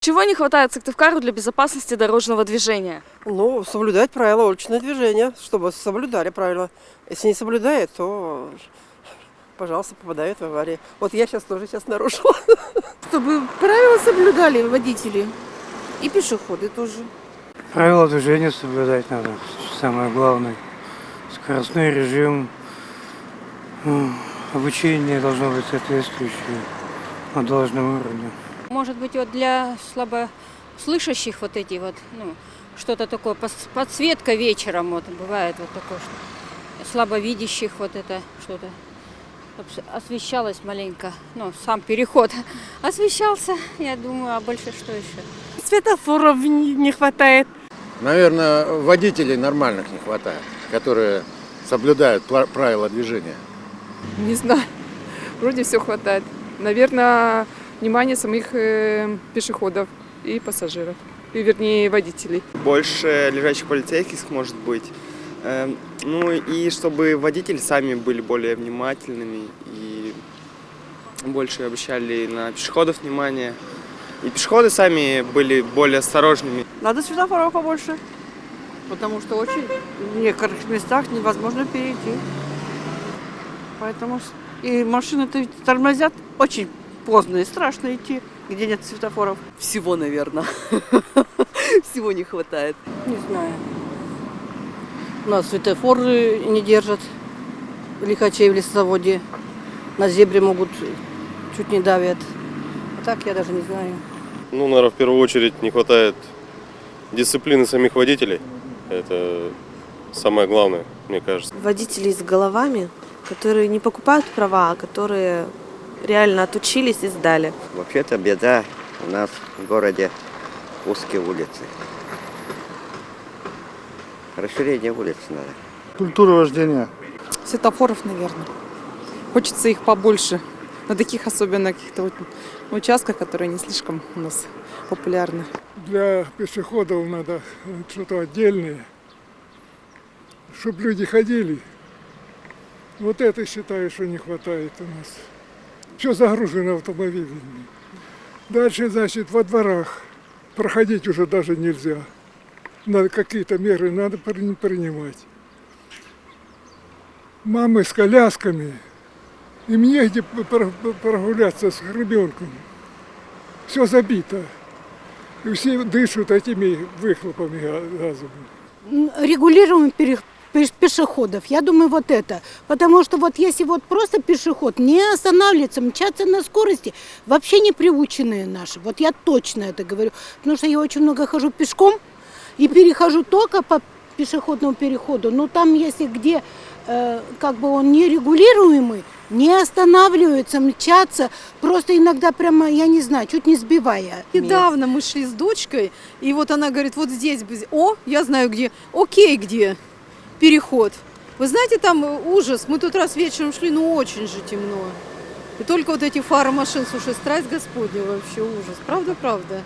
Чего не хватает Сыктывкару для безопасности дорожного движения? Ну, соблюдать правила уличного движения, чтобы соблюдали правила. Если не соблюдает, то, пожалуйста, попадает в аварии. Вот я тоже нарушила. Чтобы правила соблюдали водители и пешеходы тоже. Правила движения соблюдать надо, самое главное. Скоростной режим, обучение должно быть соответствующее на должном уровне. Может быть, вот для слабослышащих вот эти вот, что-то такое, подсветка вечером вот бывает вот такое, что слабовидящих вот это что-то освещалось маленько, сам переход освещался, я думаю, а больше что еще? Светофоров не хватает. Наверное, водителей нормальных не хватает, которые соблюдают правила движения. Не знаю, вроде все хватает. Наверное, внимание самих пешеходов и пассажиров, вернее водителей. Больше лежачих полицейских может быть. Ну и чтобы водители сами были более внимательными и больше обращали на пешеходов внимание. И пешеходы сами были более осторожными. Надо светофоров побольше, потому что очень в некоторых местах невозможно перейти. Поэтому и машины-то тормозят очень поздно и страшно идти, где нет светофоров. Всего, наверное. Всего не хватает. Не знаю. У нас светофоры не держат лихачей в лесозаводе. На зебре могут, чуть не давят. А так я даже не знаю. Ну, наверное, в первую очередь не хватает дисциплины самих водителей. Это самое главное, мне кажется. Водителей с головами, которые не покупают права, а которые реально отучились и сдали. Вообще-то беда у нас в городе узкие улицы. Расширение улиц надо. Культура вождения. Светофоров, наверное. Хочется их побольше. На таких особенно каких-то участках, которые не слишком у нас популярны. Для пешеходов надо что-то отдельное, чтобы люди ходили. Вот это считаю, что не хватает у нас. Все загружено автомобилями. Дальше, значит, во дворах проходить уже даже нельзя. Надо какие-то меры надо принимать. Мамы с колясками, им негде прогуляться с ребенком. Все забито. И все дышат этими выхлопами газовыми. Регулируем пешеходов. Я думаю, вот это. Потому что вот если вот просто пешеход не останавливается, мчаться на скорости, вообще не приученные наши. Вот я точно это говорю. Потому что я очень много хожу пешком и перехожу только по пешеходному переходу. Но там, если где как бы он нерегулируемый, не останавливаются, мчатся, просто иногда прямо, я не знаю, чуть не сбивая. Недавно мы шли с дочкой, и вот она говорит, вот здесь, я знаю где, окей, где переход. Вы знаете, там ужас, мы тут раз вечером шли, очень же темно. И только вот эти фары машин, слушай, страсть Господня, вообще ужас, правда?